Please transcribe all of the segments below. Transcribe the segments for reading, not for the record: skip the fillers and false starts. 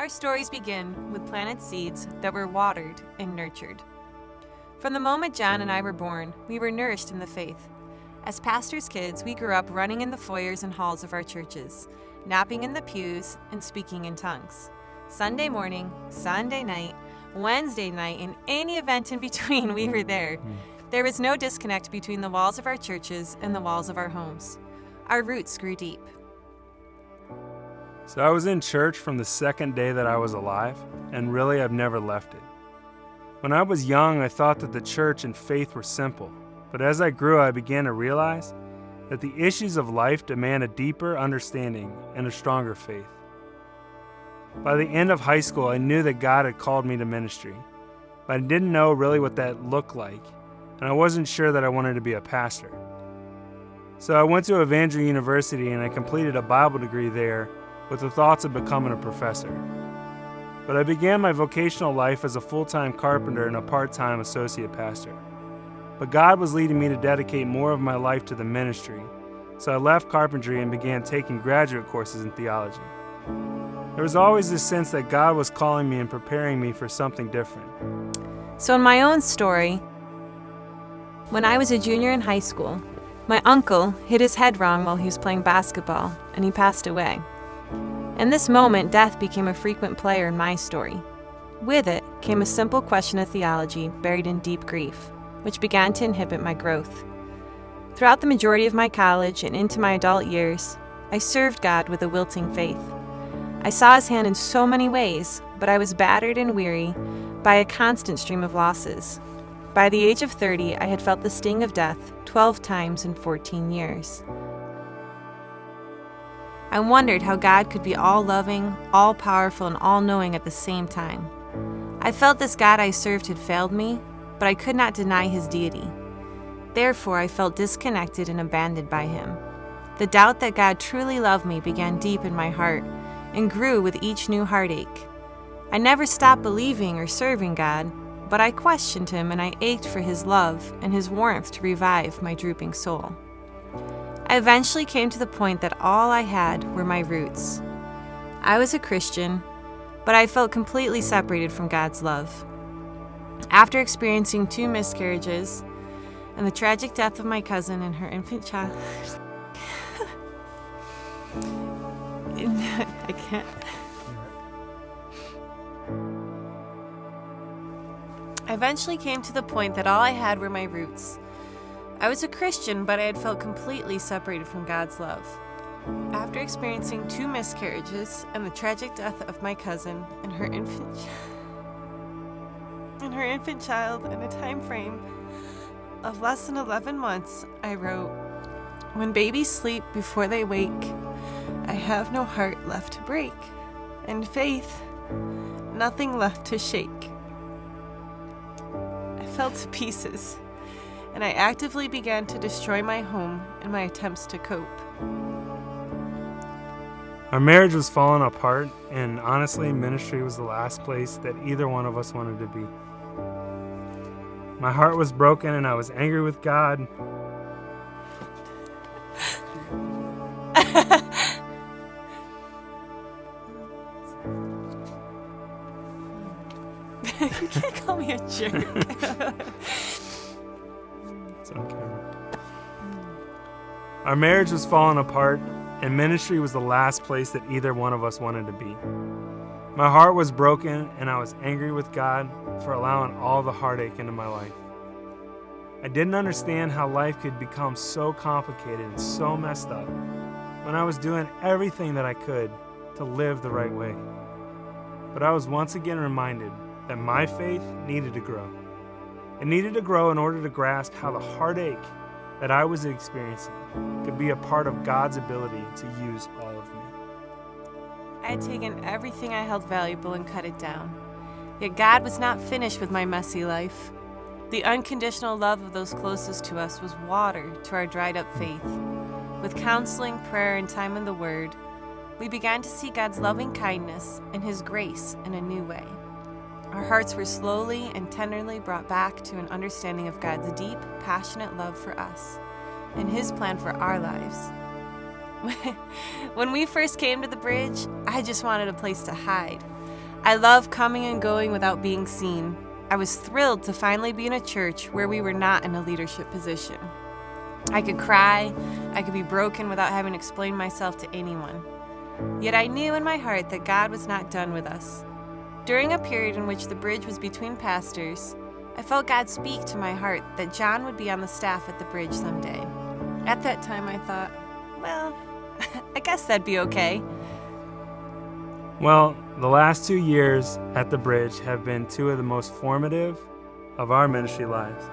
Our stories begin with planted seeds that were watered and nurtured. From the moment Jon and I were born, we were nourished in the faith. As pastors' kids, we grew up running in the foyers and halls of our churches, napping in the pews, and speaking in tongues. Sunday morning, Sunday night, Wednesday night, and any event in between, we were there. There was no disconnect between the walls of our churches and the walls of our homes. Our roots grew deep. So I was in church from the second day that I was alive, and really I've never left it. When I was young, I thought that the church and faith were simple, but as I grew, I began to realize that the issues of life demand a deeper understanding and a stronger faith. By the end of high school, I knew that God had called me to ministry, but I didn't know really what that looked like, and I wasn't sure that I wanted to be a pastor. So I went to Evangel University and I completed a Bible degree there with the thoughts of becoming a professor. But I began my vocational life as a full-time carpenter and a part-time associate pastor. But God was leading me to dedicate more of my life to the ministry, so I left carpentry and began taking graduate courses in theology. There was always this sense that God was calling me and preparing me for something different. So in my own story, when I was a junior in high school, my uncle hit his head wrong while he was playing basketball, and he passed away. In this moment, death became a frequent player in my story. With it came a simple question of theology buried in deep grief, which began to inhibit my growth. Throughout the majority of my college and into my adult years, I served God with a wilting faith. I saw His hand in so many ways, but I was battered and weary by a constant stream of losses. By the age of 30, I had felt the sting of death 12 times in 14 years. I wondered how God could be all-loving, all-powerful, and all-knowing at the same time. I felt this God I served had failed me, but I could not deny His deity. Therefore, I felt disconnected and abandoned by Him. The doubt that God truly loved me began deep in my heart and grew with each new heartache. I never stopped believing or serving God, but I questioned Him and I ached for His love and His warmth to revive my drooping soul. I eventually came to the point that all I had were my roots. I was a Christian, but I felt completely separated from God's love. After experiencing 2 miscarriages and the tragic death of my cousin and her infant child, I can't. I eventually came to the point that all I had were my roots. I was a Christian, but I had felt completely separated from God's love. After experiencing 2 miscarriages and the tragic death of my cousin and her infant child in a time frame of less than 11 months, I wrote, "When babies sleep before they wake, I have no heart left to break, and faith, nothing left to shake." I fell to pieces, and I actively began to destroy my home in my attempts to cope. Our marriage was falling apart, and honestly, ministry was the last place that either one of us wanted to be. My heart was broken, and I was angry with God. You can't call me a jerk. It's on camera. Our marriage was falling apart, and ministry was the last place that either one of us wanted to be. My heart was broken, and I was angry with God for allowing all the heartache into my life. I didn't understand how life could become so complicated and so messed up when I was doing everything that I could to live the right way. But I was once again reminded that my faith needed to grow. It needed to grow in order to grasp how the heartache that I was experiencing could be a part of God's ability to use all of me. I had taken everything I held valuable and cut it down. Yet God was not finished with my messy life. The unconditional love of those closest to us was water to our dried up faith. With counseling, prayer, and time in the Word, we began to see God's loving kindness and His grace in a new way. Our hearts were slowly and tenderly brought back to an understanding of God's deep, passionate love for us and His plan for our lives. When we first came to the bridge, I just wanted a place to hide. I love coming and going without being seen. I was thrilled to finally be in a church where we were not in a leadership position. I could cry, I could be broken without having to explain myself to anyone. Yet I knew in my heart that God was not done with us. During a period in which the bridge was between pastors, I felt God speak to my heart that Jon would be on the staff at the bridge someday. At that time I thought, well, I guess that'd be okay. Well, the last 2 years at the bridge have been 2 of the most formative of our ministry lives.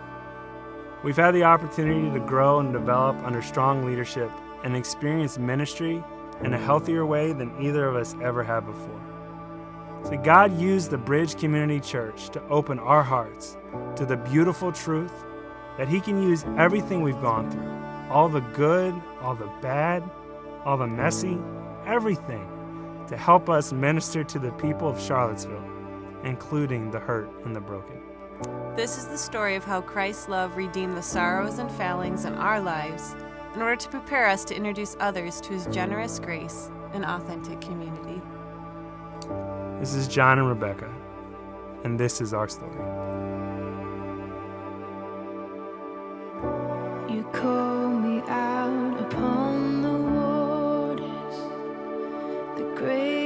We've had the opportunity to grow and develop under strong leadership and experience ministry in a healthier way than either of us ever have before. So God used the Bridge Community Church to open our hearts to the beautiful truth that He can use everything we've gone through, all the good, all the bad, all the messy, everything, to help us minister to the people of Charlottesville, including the hurt and the broken. This is the story of how Christ's love redeemed the sorrows and failings in our lives in order to prepare us to introduce others to His generous grace and authentic community. This is Jon and Rebecca, and this is our story. You call me out upon the waters, the great